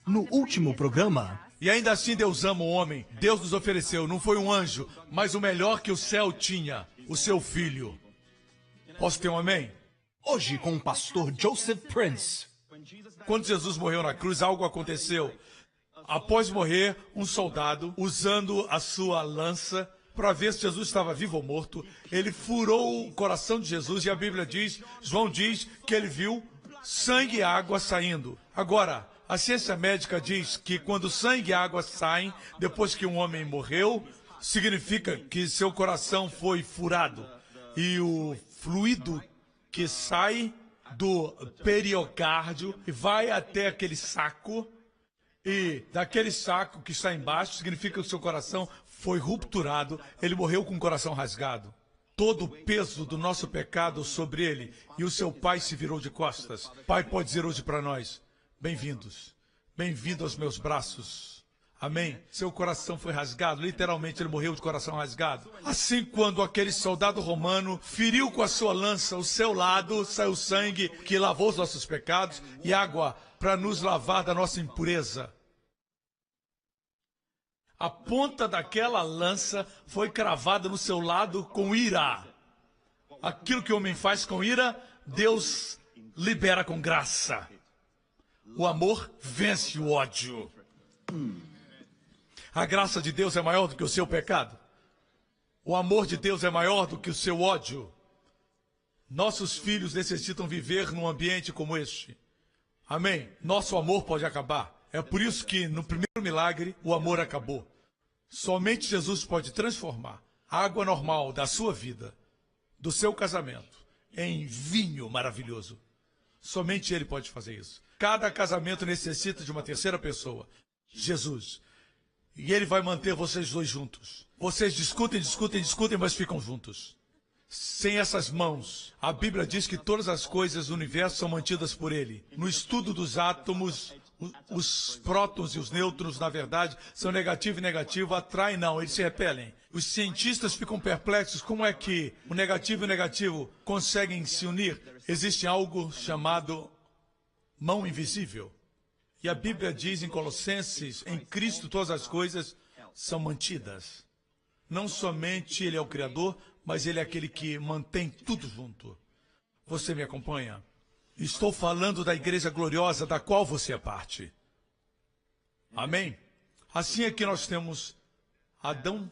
No último programa... E ainda assim Deus ama o homem. Deus nos ofereceu, não foi um anjo, mas o melhor que o céu tinha, o seu filho. Posso ter um amém? Hoje com o pastor Joseph Prince. Quando Jesus morreu na cruz, algo aconteceu. Após morrer, um soldado, usando a sua lança, para ver se Jesus estava vivo ou morto, ele furou o coração de Jesus e a Bíblia diz, João diz, que ele viu sangue e água saindo. Agora, a ciência médica diz que quando sangue e água saem, depois que um homem morreu, significa que seu coração foi furado. E o fluido que sai do periocárdio e vai até aquele saco, e daquele saco que está embaixo, significa que o seu coração foi rupturado, ele morreu com o coração rasgado. Todo o peso do nosso pecado sobre ele, e o seu pai se virou de costas. Pai pode dizer hoje para nós, bem-vindos, bem-vindo aos meus braços. Amém? Seu coração foi rasgado, literalmente ele morreu de coração rasgado. Assim, quando aquele soldado romano feriu com a sua lança o seu lado, saiu sangue que lavou os nossos pecados e água para nos lavar da nossa impureza. A ponta daquela lança foi cravada no seu lado com ira. Aquilo que o homem faz com ira, Deus libera com graça. O amor vence o ódio. A graça de Deus é maior do que o seu pecado. O amor de Deus é maior do que o seu ódio. Nossos filhos necessitam viver num ambiente como este. Amém? Nosso amor pode acabar. É por isso que no primeiro milagre o amor acabou. Somente Jesus pode transformar a água normal da sua vida, do seu casamento, em vinho maravilhoso. Somente Ele pode fazer isso. Cada casamento necessita de uma terceira pessoa, Jesus. E Ele vai manter vocês dois juntos. Vocês discutem, mas ficam juntos. Sem essas mãos, a Bíblia diz que todas as coisas do universo são mantidas por Ele. No estudo dos átomos, os prótons e os nêutrons, na verdade, são negativo e negativo, atraem não, eles se repelem. Os cientistas ficam perplexos, como é que o negativo e o negativo conseguem se unir? Existe algo chamado mão invisível. E a Bíblia diz em Colossenses, em Cristo todas as coisas são mantidas. Não somente Ele é o Criador, mas Ele é aquele que mantém tudo junto. Você me acompanha? Estou falando da igreja gloriosa da qual você é parte. Amém? Assim é que nós temos Adão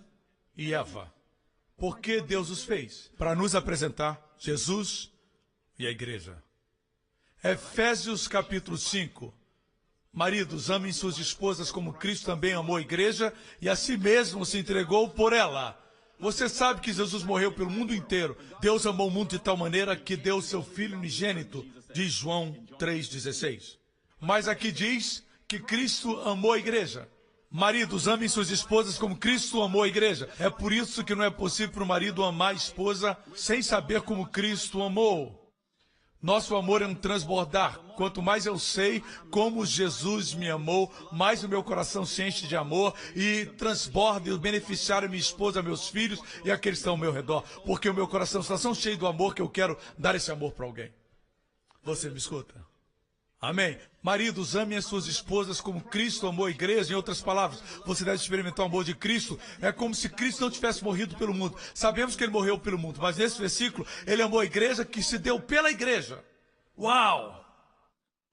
e Eva. Por que Deus os fez? Para nos apresentar Jesus e a igreja. Efésios capítulo 5. Maridos, amem suas esposas como Cristo também amou a igreja e a si mesmo se entregou por ela. Você sabe que Jesus morreu pelo mundo inteiro. Deus amou o mundo de tal maneira que deu o seu Filho unigênito, diz João 3,16. Mas aqui diz que Cristo amou a igreja. Maridos, amem suas esposas como Cristo amou a igreja. É por isso que não é possível para o marido amar a esposa sem saber como Cristo amou. Nosso amor é um transbordar. Quanto mais eu sei como Jesus me amou, mais o meu coração se enche de amor e transborda e beneficiar a minha esposa, meus filhos e aqueles que estão ao meu redor. Porque o meu coração está tão cheio do amor que eu quero dar esse amor para alguém. Você me escuta? Amém? Maridos, amem as suas esposas como Cristo amou a igreja. Em outras palavras, você deve experimentar o amor de Cristo. É como se Cristo não tivesse morrido pelo mundo. Sabemos que Ele morreu pelo mundo, mas nesse versículo, Ele amou a igreja que se deu pela igreja. Uau!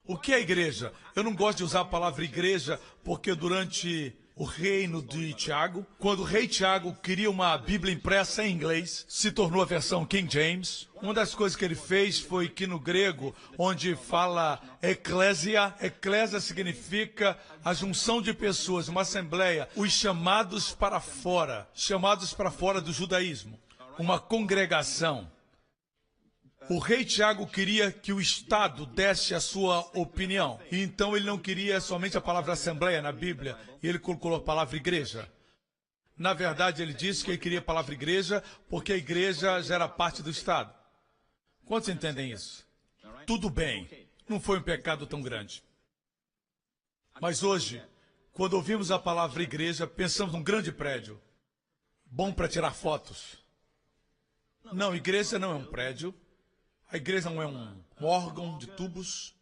O que é igreja? Eu não gosto de usar a palavra igreja, porque durante o reino de Tiago, quando o rei Tiago queria uma Bíblia impressa em inglês, se tornou a versão King James. Uma das coisas que ele fez foi que no grego, onde fala eclésia significa a junção de pessoas, uma assembleia, os chamados para fora do judaísmo, uma congregação. O rei Tiago queria que o Estado desse a sua opinião. E então ele não queria somente a palavra assembleia na Bíblia, e ele colocou a palavra igreja. Na verdade, ele disse que ele queria a palavra igreja porque a igreja já era parte do Estado. Quantos entendem isso? Tudo bem, não foi um pecado tão grande. Mas hoje, quando ouvimos a palavra igreja, pensamos num grande prédio, bom para tirar fotos. Não, igreja não é um prédio. A igreja não é um órgão de tubos.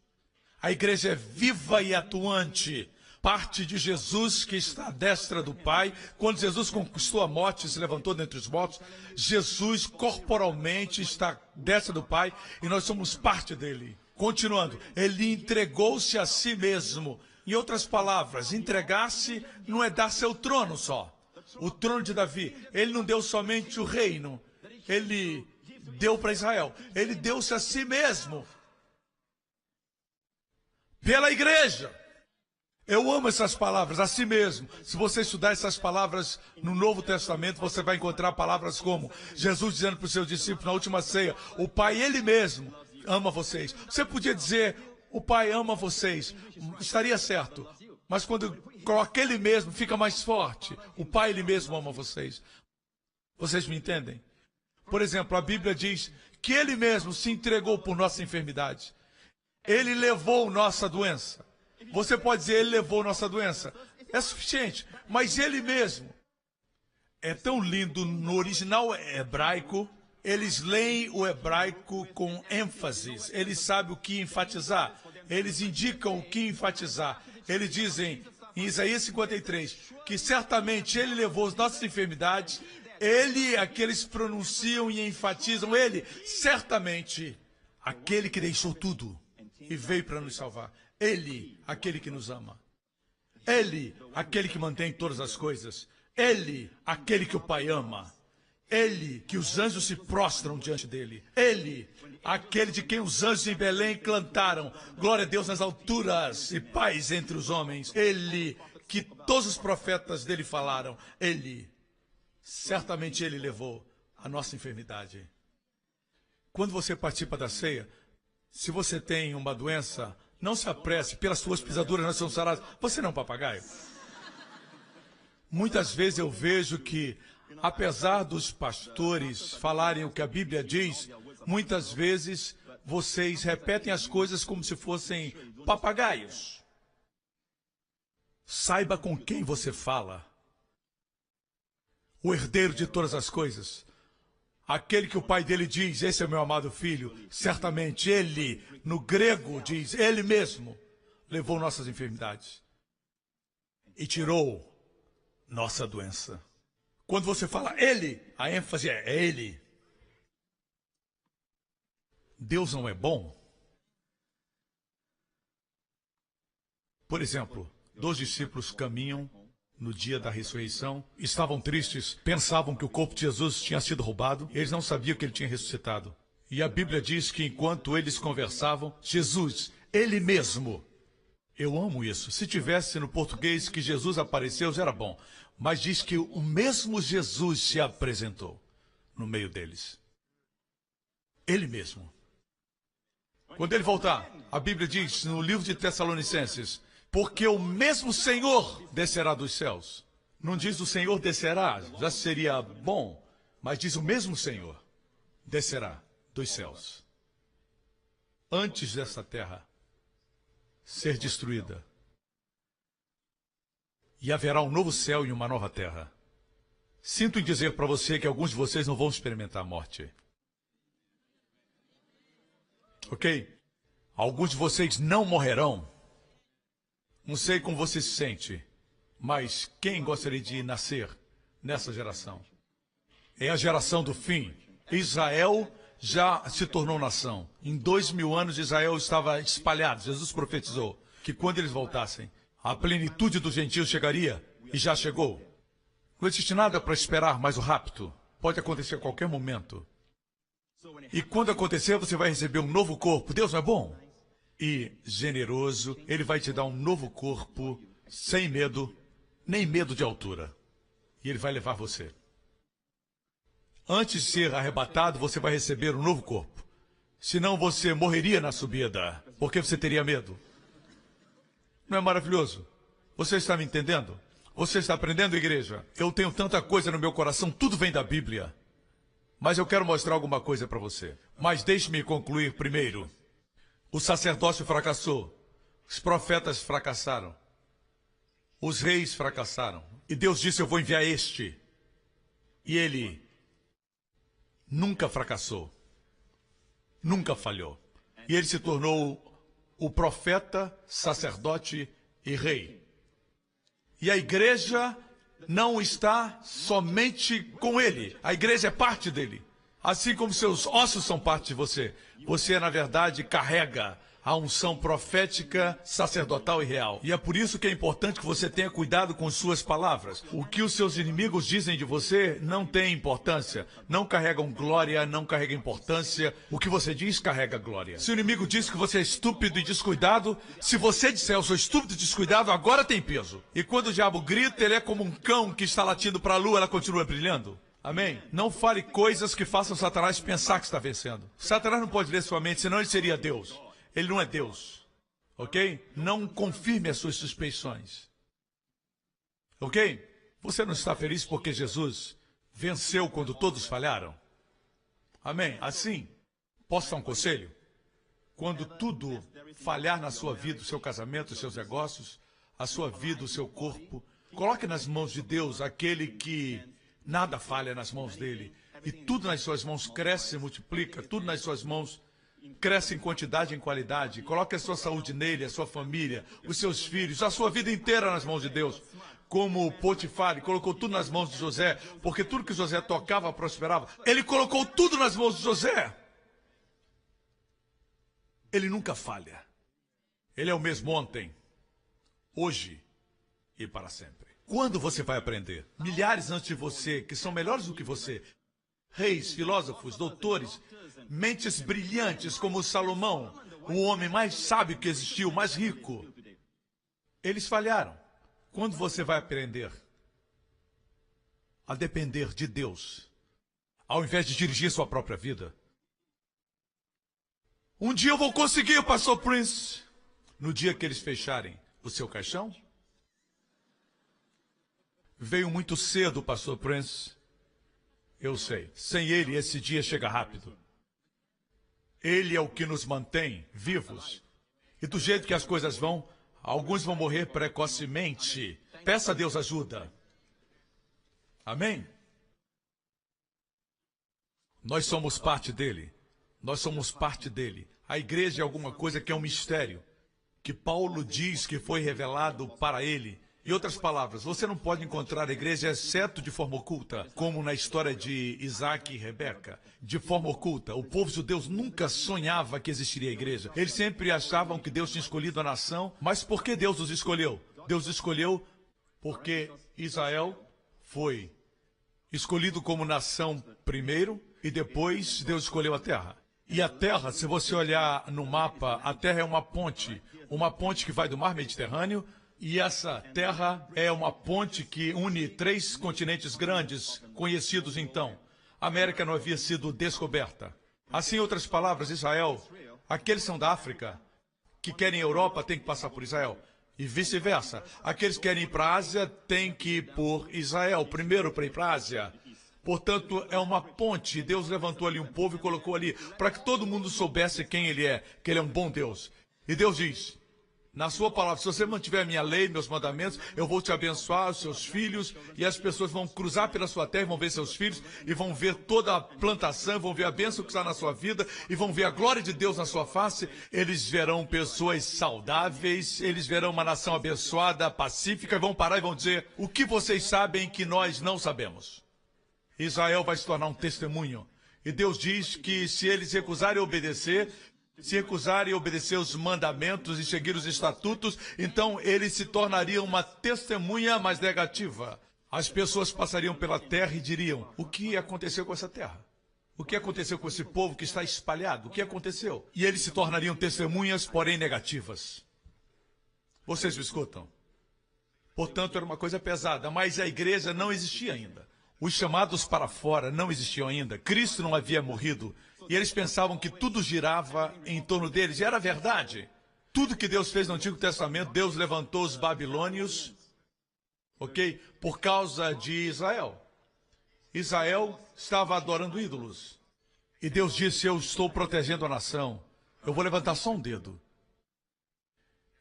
A igreja é viva e atuante, parte de Jesus que está à destra do Pai. Quando Jesus conquistou a morte e se levantou dentre os mortos, Jesus corporalmente está à destra do Pai e nós somos parte dele. Continuando, ele entregou-se a si mesmo. Em outras palavras, entregar-se não é dar seu trono só. O trono de Davi, ele não deu somente o reino, ele deu para Israel. Ele deu-se a si mesmo pela igreja. Eu amo essas palavras, a si mesmo. Se você estudar essas palavras no Novo Testamento, você vai encontrar palavras como Jesus dizendo para os seus discípulos na última ceia, o Pai, ele mesmo, ama vocês. Você podia dizer, o Pai ama vocês, estaria certo. Mas quando coloca ele mesmo, fica mais forte. O Pai, ele mesmo ama vocês. Vocês me entendem? Por exemplo, a Bíblia diz que ele mesmo se entregou por nossa enfermidade. Ele levou nossa doença. Você pode dizer, ele levou nossa doença. É suficiente. Mas ele mesmo. É tão lindo no original hebraico. Eles leem o hebraico com ênfase. Eles sabem o que enfatizar. Eles indicam o que enfatizar. Eles dizem, em Isaías 53, que certamente ele levou as nossas enfermidades. Ele, aqueles pronunciam e enfatizam, ele, certamente, aquele que deixou tudo e veio para nos salvar. Ele, aquele que nos ama. Ele, aquele que mantém todas as coisas. Ele, aquele que o Pai ama. Ele, que os anjos se prostram diante dele. Ele, aquele de quem os anjos em Belém cantaram. Glória a Deus nas alturas e paz entre os homens. Ele, que todos os profetas dele falaram. Ele, certamente ele levou a nossa enfermidade. Quando você participa da ceia, se você tem uma doença, não se apresse, pelas suas pisaduras nós somos sarados. Você não é um papagaio? Muitas vezes eu vejo que, apesar dos pastores falarem o que a Bíblia diz, muitas vezes vocês repetem as coisas como se fossem papagaios. Saiba com quem você fala. O herdeiro de todas as coisas. Aquele que o pai dele diz, esse é meu amado filho, certamente ele, no grego diz, ele mesmo, levou nossas enfermidades e tirou nossa doença. Quando você fala ele, a ênfase é ele. Deus não é bom? Por exemplo, 2 discípulos caminham no dia da ressurreição, estavam tristes, pensavam que o corpo de Jesus tinha sido roubado, eles não sabiam que ele tinha ressuscitado. E a Bíblia diz que enquanto eles conversavam, Jesus, ele mesmo, eu amo isso, se tivesse no português que Jesus apareceu, já era bom, mas diz que o mesmo Jesus se apresentou no meio deles. Ele mesmo. Quando ele voltar, a Bíblia diz no livro de Tessalonicenses, porque o mesmo Senhor descerá dos céus. Não diz o Senhor descerá, já seria bom, mas diz o mesmo Senhor descerá dos céus. Antes dessa terra ser destruída. E haverá um novo céu e uma nova terra. Sinto em dizer para você que alguns de vocês não vão experimentar a morte. Ok? Alguns de vocês não morrerão. Não sei como você se sente, mas quem gostaria de nascer nessa geração? É a geração do fim. Israel já se tornou nação. Em 2000 anos Israel estava espalhado. Jesus profetizou que quando eles voltassem, a plenitude dos gentios chegaria e já chegou. Não existe nada para esperar mais o rapto. Pode acontecer a qualquer momento. E quando acontecer, você vai receber um novo corpo. Deus não é bom? E generoso, ele vai te dar um novo corpo, sem medo, nem medo de altura. E ele vai levar você. Antes de ser arrebatado, você vai receber um novo corpo. Senão você morreria na subida, porque você teria medo. Não é maravilhoso? Você está me entendendo? Você está aprendendo, igreja? Eu tenho tanta coisa no meu coração, tudo vem da Bíblia. Mas eu quero mostrar alguma coisa para você. Mas deixe-me concluir primeiro. O sacerdócio fracassou, os profetas fracassaram, os reis fracassaram. E Deus disse, eu vou enviar este. E ele nunca fracassou, nunca falhou. E ele se tornou o profeta, sacerdote e rei. E a igreja não está somente com ele. A igreja é parte dele. Assim como seus ossos são parte de você. Você, na verdade, carrega a unção profética, sacerdotal e real. E é por isso que é importante que você tenha cuidado com suas palavras. O que os seus inimigos dizem de você não tem importância. Não carregam glória, não carrega importância. O que você diz carrega glória. Se o inimigo diz que você é estúpido e descuidado, se você disser eu sou estúpido e descuidado, agora tem peso. E quando o diabo grita, ele é como um cão que está latindo para a lua, ela continua brilhando. Amém? Não fale coisas que façam Satanás pensar que está vencendo. Satanás não pode ler sua mente, senão ele seria Deus. Ele não é Deus, ok? Não confirme as suas suspeições, ok? Você não está feliz porque Jesus venceu quando todos falharam? Amém? Assim, posso dar um conselho? Quando tudo falhar na sua vida, o seu casamento, os seus negócios, a sua vida, o seu corpo, coloque nas mãos de Deus aquele que nada falha nas mãos dele. E tudo nas suas mãos cresce e multiplica, tudo nas suas mãos cresce em quantidade e em qualidade. Coloque a sua saúde nele, a sua família, os seus filhos, a sua vida inteira nas mãos de Deus. Como Potifar colocou tudo nas mãos de José, porque tudo que José tocava prosperava. Ele colocou tudo nas mãos de José. Ele nunca falha. Ele é o mesmo ontem, hoje e para sempre. Quando você vai aprender? Milhares antes de você, que são melhores do que você, reis, filósofos, doutores, mentes brilhantes como Salomão, o homem mais sábio que existiu, mais rico. Eles falharam. Quando você vai aprender a depender de Deus, ao invés de dirigir sua própria vida? Um dia eu vou conseguir, Pastor Prince. No dia que eles fecharem o seu caixão? Veio muito cedo, Pastor Prince. Eu sei. Sem ele, esse dia chega rápido. Ele é o que nos mantém vivos. E do jeito que as coisas vão, alguns vão morrer precocemente. Peça a Deus ajuda. Amém? Nós somos parte dele. Nós somos parte dele. A igreja é alguma coisa que é um mistério, que Paulo diz que foi revelado para ele. Em outras palavras, você não pode encontrar a igreja exceto de forma oculta, como na história de Isaac e Rebeca. De forma oculta, o povo judeu nunca sonhava que existiria a igreja. Eles sempre achavam que Deus tinha escolhido a nação, mas por que Deus os escolheu? Deus escolheu porque Israel foi escolhido como nação primeiro e depois Deus escolheu a terra. E a terra, se você olhar no mapa, a terra é uma ponte que vai do mar Mediterrâneo. E essa terra é uma ponte que une 3 continentes grandes, conhecidos então. A América não havia sido descoberta. Assim, em outras palavras, Israel, aqueles são da África, que querem Europa, têm que passar por Israel. E vice-versa. Aqueles que querem ir para a Ásia, têm que ir por Israel, primeiro para ir para a Ásia. Portanto, é uma ponte. Deus levantou ali um povo e colocou ali, para que todo mundo soubesse quem ele é, que ele é um bom Deus. E Deus diz, na sua palavra, se você mantiver a minha lei, meus mandamentos, eu vou te abençoar, os seus filhos, e as pessoas vão cruzar pela sua terra, vão ver seus filhos, e vão ver toda a plantação, vão ver a bênção que está na sua vida, e vão ver a glória de Deus na sua face. Eles verão pessoas saudáveis, eles verão uma nação abençoada, pacífica, e vão parar e vão dizer, o que vocês sabem que nós não sabemos? Israel vai se tornar um testemunho. E Deus diz que se eles recusarem obedecer, se recusarem a obedecer os mandamentos e seguir os estatutos, então eles se tornariam uma testemunha mais negativa. As pessoas passariam pela terra e diriam, o que aconteceu com essa terra? O que aconteceu com esse povo que está espalhado? O que aconteceu? E eles se tornariam testemunhas, porém negativas. Vocês me escutam? Portanto, era uma coisa pesada, mas a igreja não existia ainda. Os chamados para fora não existiam ainda. Cristo não havia morrido. E eles pensavam que tudo girava em torno deles. E era verdade. Tudo que Deus fez no Antigo Testamento, Deus levantou os babilônios, ok? Por causa de Israel. Israel estava adorando ídolos. E Deus disse, eu estou protegendo a nação. Eu vou levantar só um dedo.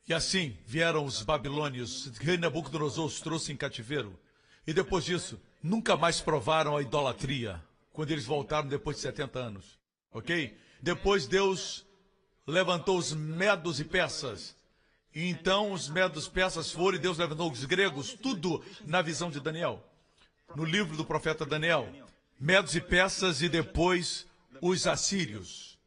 E assim vieram os babilônios. Rei Nabucodonosor os trouxe em cativeiro. E depois disso, nunca mais provaram a idolatria. Quando eles voltaram depois de 70 anos. Ok? Depois Deus levantou os medos e persas. E então os medos persas foram e Deus levantou os gregos, tudo na visão de Daniel. No livro do profeta Daniel, medos e persas e depois os assírios.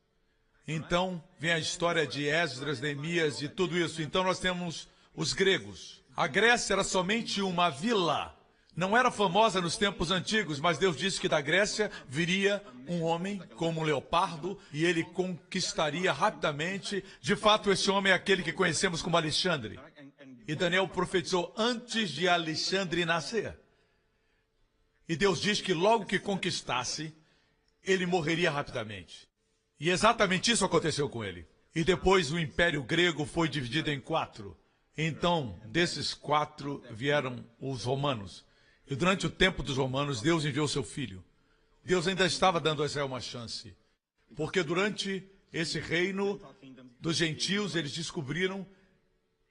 Então vem a história de Esdras, Neemias e tudo isso. Então nós temos os gregos. A Grécia era somente uma vila. Não era famosa nos tempos antigos, mas Deus disse que da Grécia viria um homem como um leopardo e ele conquistaria rapidamente. De fato, esse homem é aquele que conhecemos como Alexandre. E Daniel profetizou antes de Alexandre nascer. E Deus diz que logo que conquistasse, ele morreria rapidamente. E exatamente isso aconteceu com ele. E depois o Império Grego foi dividido em 4. Então, desses 4 vieram os romanos. E durante o tempo dos romanos, Deus enviou seu filho. Deus ainda estava dando a Israel uma chance. Porque durante esse reino dos gentios, eles descobriram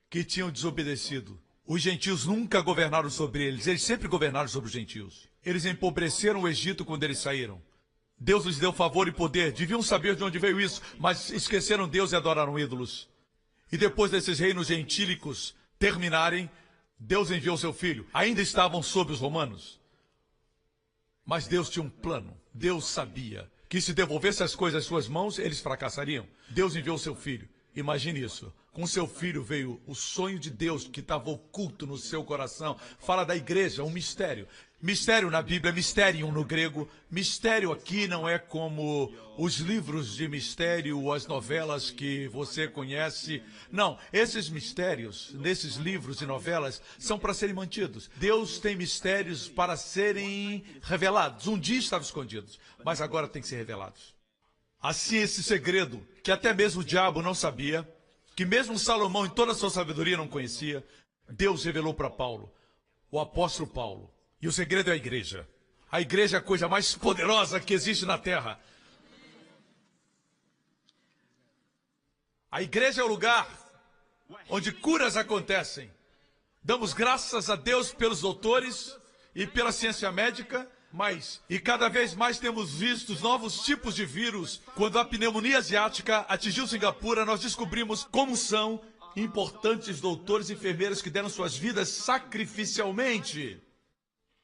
que tinham desobedecido. Os gentios nunca governaram sobre eles sempre governaram sobre os gentios. Eles empobreceram o Egito quando eles saíram. Deus lhes deu favor e poder, deviam saber de onde veio isso, mas esqueceram Deus e adoraram ídolos. E depois desses reinos gentílicos terminarem, Deus enviou seu filho. Ainda estavam sob os romanos. Mas Deus tinha um plano. Deus sabia que se devolvesse as coisas às suas mãos, eles fracassariam. Deus enviou seu filho. Imagine isso. Com seu filho veio o sonho de Deus que estava oculto no seu coração. Fala da igreja, um mistério. Mistério na Bíblia, mysterium no grego. Mistério aqui não é como os livros de mistério ou as novelas que você conhece. Não, esses mistérios, nesses livros e novelas, são para serem mantidos. Deus tem mistérios para serem revelados. Um dia estavam escondidos, mas agora tem que ser revelados. Assim, esse segredo, que até mesmo o diabo não sabia, que mesmo Salomão em toda a sua sabedoria não conhecia, Deus revelou para Paulo, o apóstolo Paulo. E o segredo é a igreja. A igreja é a coisa mais poderosa que existe na terra. A igreja é o lugar onde curas acontecem. Damos graças a Deus pelos doutores e pela ciência médica, e cada vez mais temos visto novos tipos de vírus. Quando a pneumonia asiática atingiu Singapura, nós descobrimos como são importantes doutores e enfermeiras que deram suas vidas sacrificialmente.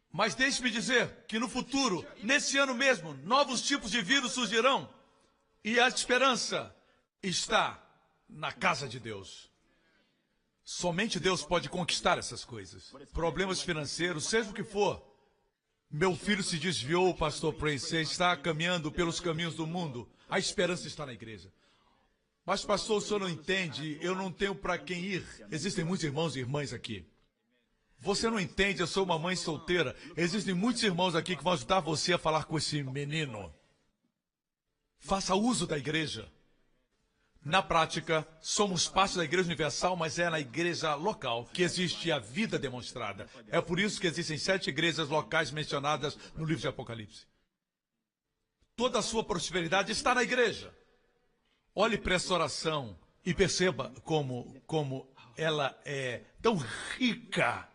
Mas deixe-me dizer que no futuro, nesse ano mesmo, novos tipos de vírus surgirão. E a esperança está na casa de Deus. Somente Deus pode conquistar essas coisas. Problemas financeiros, seja o que for. Meu filho se desviou, pastor Prince, está caminhando pelos caminhos do mundo. A esperança está na igreja. Mas, pastor, o senhor não entende, eu não tenho para quem ir. Existem muitos irmãos e irmãs aqui. Você não entende, eu sou uma mãe solteira. Existem muitos irmãos aqui que vão ajudar você a falar com esse menino. Faça uso da igreja. Na prática, somos parte da Igreja Universal, mas é na igreja local que existe a vida demonstrada. É por isso que existem 7 igrejas locais mencionadas no livro de Apocalipse. Toda a sua prosperidade está na igreja. Olhe para essa oração e perceba como ela é tão rica.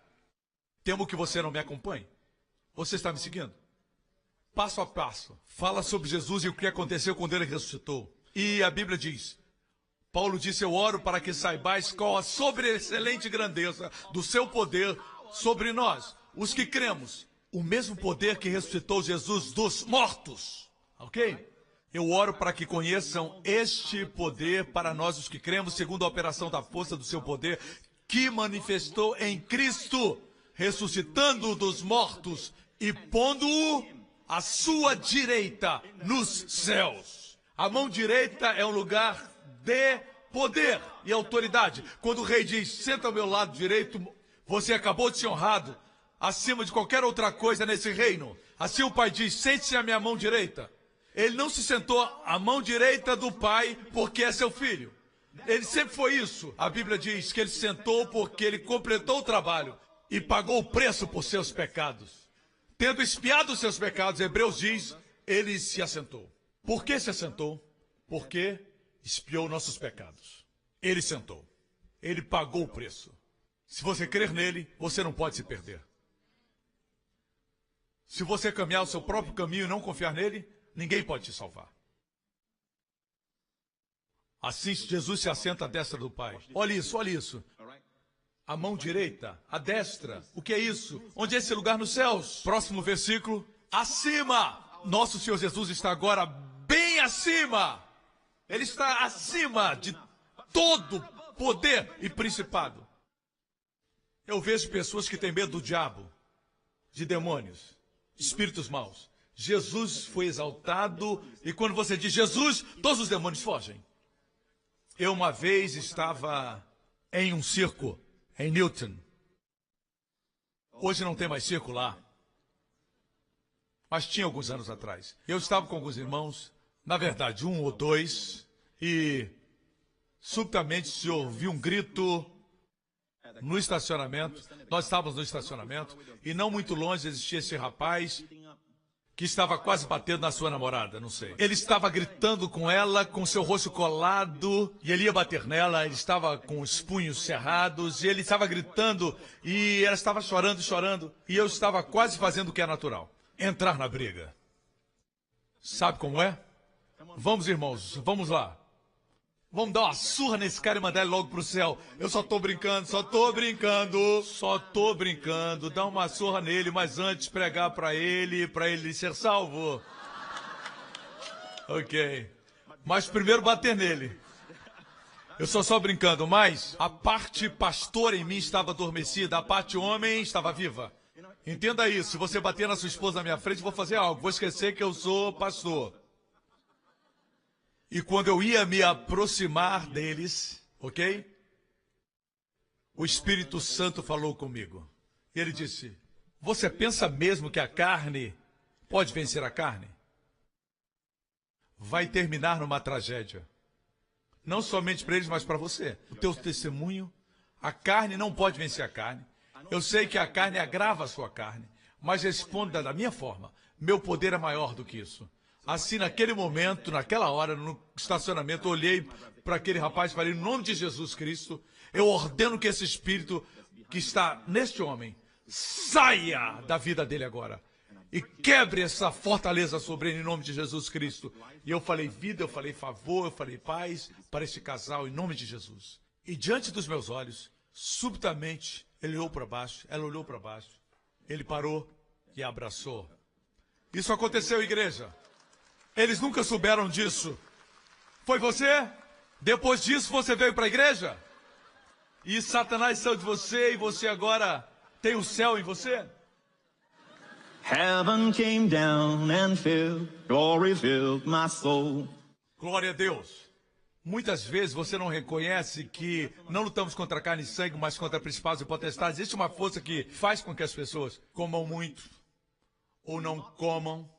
Temo que você não me acompanhe. Você está me seguindo? Passo a passo. Fala sobre Jesus e o que aconteceu quando ele ressuscitou. E a Bíblia diz... Paulo disse, eu oro para que saibais qual a sobreexcelente grandeza do seu poder sobre nós, os que cremos. O mesmo poder que ressuscitou Jesus dos mortos. Ok? Eu oro para que conheçam este poder para nós, os que cremos, segundo a operação da força do seu poder, que manifestou em Cristo, ressuscitando-o dos mortos e pondo-o à sua direita nos céus. A mão direita é um lugar de poder e autoridade. Quando o rei diz, senta ao meu lado direito, você acabou de ser honrado acima de qualquer outra coisa nesse reino. Assim o pai diz, sente-se à minha mão direita. Ele não se sentou à mão direita do pai porque é seu filho. Ele sempre foi isso. A Bíblia diz que ele se sentou porque ele completou o trabalho e pagou o preço por seus pecados. Tendo expiado os seus pecados, Hebreus diz, ele se assentou. Por que se assentou? Porque expiou nossos pecados. Ele sentou. Ele pagou o preço. Se você crer nele, você não pode se perder. Se você caminhar o seu próprio caminho e não confiar nele, ninguém pode te salvar. Assim Jesus se assenta à destra do Pai. Olha isso, olha isso. A mão direita, a destra. O que é isso? Onde é esse lugar nos céus? Próximo versículo. Acima. Nosso Senhor Jesus está agora bem acima. Ele está acima de todo poder e principado. Eu vejo pessoas que têm medo do diabo, de demônios, espíritos maus. Jesus foi exaltado e quando você diz Jesus, todos os demônios fogem. Eu uma vez estava em um circo, em Newton. Hoje não tem mais circo lá. Mas tinha alguns anos atrás. Eu estava com alguns irmãos, na verdade, um ou dois, e subitamente se ouviu um grito no estacionamento. Nós estávamos no estacionamento e não muito longe existia esse rapaz que estava quase batendo na sua namorada, não sei. Ele estava gritando com ela, com seu rosto colado, e ele ia bater nela, ele estava com os punhos cerrados, e ele estava gritando, e ela estava chorando, chorando, e eu estava quase fazendo o que é natural, entrar na briga. Sabe como é? Vamos, irmãos, vamos lá. Vamos dar uma surra nesse cara e mandar ele logo pro céu. Eu só tô brincando, só tô brincando. Só tô brincando. Dá uma surra nele, mas antes pregar pra ele ser salvo. Ok. Mas primeiro bater nele. Eu só brincando, mas a parte pastor em mim estava adormecida, a parte homem estava viva. Entenda isso, se você bater na sua esposa na minha frente, eu vou fazer algo. Vou esquecer que eu sou pastor. E quando eu ia me aproximar deles, ok? O Espírito Santo falou comigo. E ele disse, você pensa mesmo que a carne pode vencer a carne? Vai terminar numa tragédia. Não somente para eles, mas para você. O teu testemunho, a carne não pode vencer a carne. Eu sei que a carne agrava a sua carne, mas responda da minha forma. Meu poder é maior do que isso. Assim, naquele momento, naquela hora, no estacionamento, eu olhei para aquele rapaz e falei, em nome de Jesus Cristo, eu ordeno que esse espírito que está neste homem saia da vida dele agora. E quebre essa fortaleza sobre ele em nome de Jesus Cristo. E eu falei vida, eu falei favor, eu falei paz para este casal em nome de Jesus. E diante dos meus olhos, subitamente, ele olhou para baixo, ela olhou para baixo. Ele parou e abraçou. Isso aconteceu, igreja. Eles nunca souberam disso. Foi você? Depois disso você veio para a igreja? E Satanás saiu de você e você agora tem o céu em você? Heaven came down and filled, glory filled my soul. Glória a Deus. Muitas vezes você não reconhece que não lutamos contra carne e sangue, mas contra principados e potestades. Existe uma força que faz com que as pessoas comam muito ou não comam.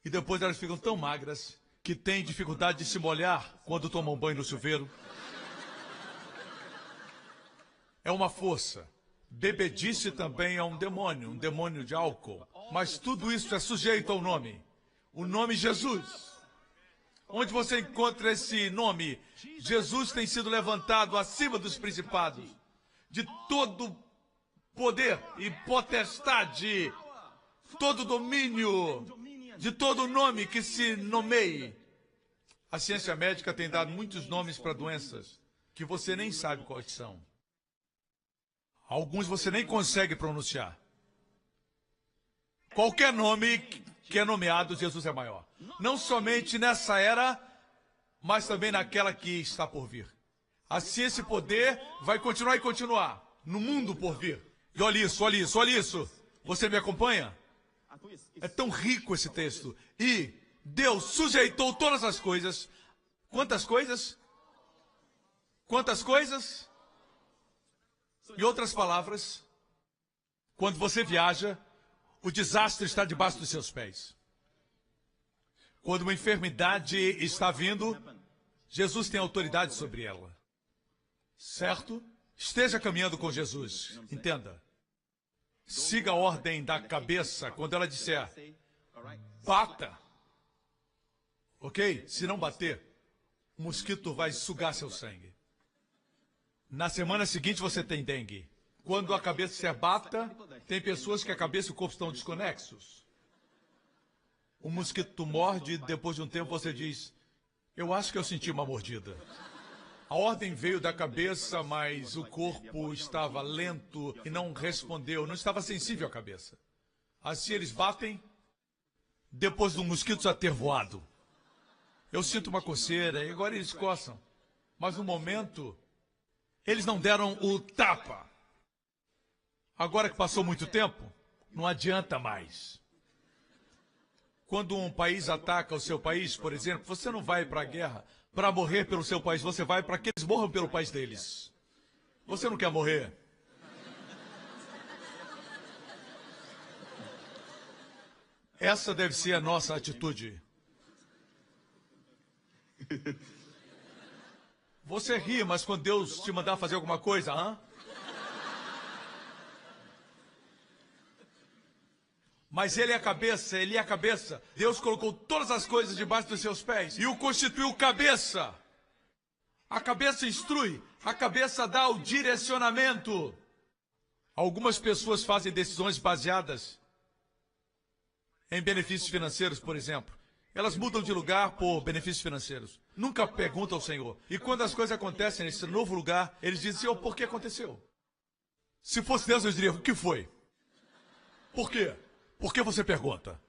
E depois elas ficam tão magras que têm dificuldade de se molhar quando tomam banho no chuveiro. É uma força. Bebedice também é um demônio de álcool. Mas tudo isso é sujeito ao nome. O nome Jesus. Onde você encontra esse nome? Jesus tem sido levantado acima dos principados. De todo poder e potestade. Todo domínio. De todo nome que se nomeie. A ciência médica tem dado muitos nomes para doenças que você nem sabe quais são. Alguns você nem consegue pronunciar. Qualquer nome que é nomeado, Jesus é maior. Não somente nessa era, mas também naquela que está por vir. Assim esse poder vai continuar e continuar no mundo por vir. E olha isso, olha isso, olha isso. Você me acompanha? É tão rico esse texto. E Deus sujeitou todas as coisas. Quantas coisas? Quantas coisas? Em outras palavras, quando você viaja, o desastre está debaixo dos seus pés. Quando uma enfermidade está vindo, Jesus tem autoridade sobre ela. Certo? Esteja caminhando com Jesus. Entenda. Siga a ordem da cabeça quando ela disser, bata. Ok? Se não bater, o mosquito vai sugar seu sangue. Na semana seguinte você tem dengue. Quando a cabeça disser bata, tem pessoas que a cabeça e o corpo estão desconexos. O mosquito morde e depois de um tempo você diz, Eu acho que eu senti uma mordida. A ordem veio da cabeça, mas o corpo estava lento e não respondeu, não estava sensível à cabeça. Assim eles batem, depois do mosquito já ter voado. Eu sinto uma coceira e agora eles coçam. Mas no momento, eles não deram o tapa. Agora que passou muito tempo, não adianta mais. Quando um país ataca o seu país, por exemplo, você não vai para a guerra para morrer pelo seu país, você vai para que eles morram pelo país deles. Você não quer morrer. Essa deve ser a nossa atitude. Você ri, mas quando Deus te mandar fazer alguma coisa, hã? Mas ele é a cabeça, ele é a cabeça. Deus colocou todas as coisas debaixo dos seus pés e o constituiu cabeça. A cabeça instrui, a cabeça dá o direcionamento. Algumas pessoas fazem decisões baseadas em benefícios financeiros, por exemplo. Elas mudam de lugar por benefícios financeiros. Nunca perguntam ao Senhor. E quando as coisas acontecem nesse novo lugar, eles dizem, Senhor, por que aconteceu? Se fosse Deus, eu diria, o que foi? Por quê? Por que você pergunta?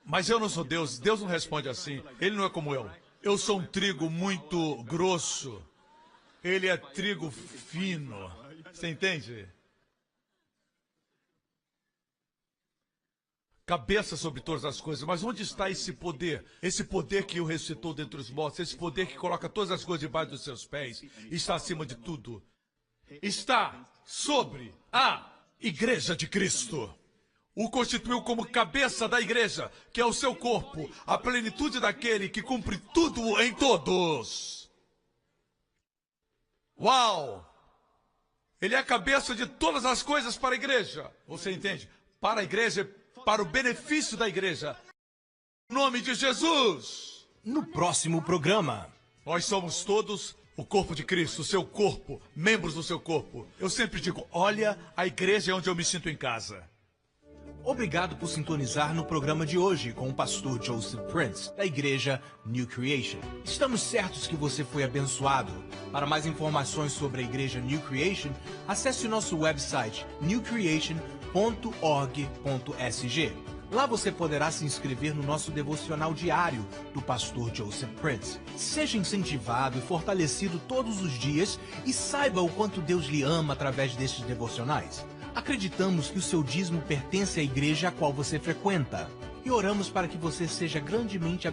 Mas eu não sou Deus. Deus não responde assim. Ele não é como eu. Eu sou um trigo muito grosso. Ele é trigo fino. Você entende? Cabeça sobre todas as coisas. Mas onde está esse poder? Esse poder que o ressuscitou dentre os mortos. Esse poder que coloca todas as coisas debaixo dos seus pés. Está acima de tudo. Está sobre a Igreja de Cristo. O constituiu como cabeça da igreja, que é o seu corpo, a plenitude daquele que cumpre tudo em todos. Uau! Ele é a cabeça de todas as coisas para a igreja. Você entende? Para a igreja, para o benefício da igreja. Em nome de Jesus! No próximo programa. Nós somos todos o corpo de Cristo, o seu corpo, membros do seu corpo. Eu sempre digo, olha, a igreja é onde eu me sinto em casa. Obrigado por sintonizar no programa de hoje com o pastor Joseph Prince, da igreja New Creation. Estamos certos que você foi abençoado. Para mais informações sobre a igreja New Creation, acesse o nosso website newcreation.org.sg. Lá você poderá se inscrever no nosso devocional diário do pastor Joseph Prince. Seja incentivado e fortalecido todos os dias e saiba o quanto Deus lhe ama através destes devocionais. Acreditamos que o seu dízimo pertence à igreja a qual você frequenta e oramos para que você seja grandemente abençoado.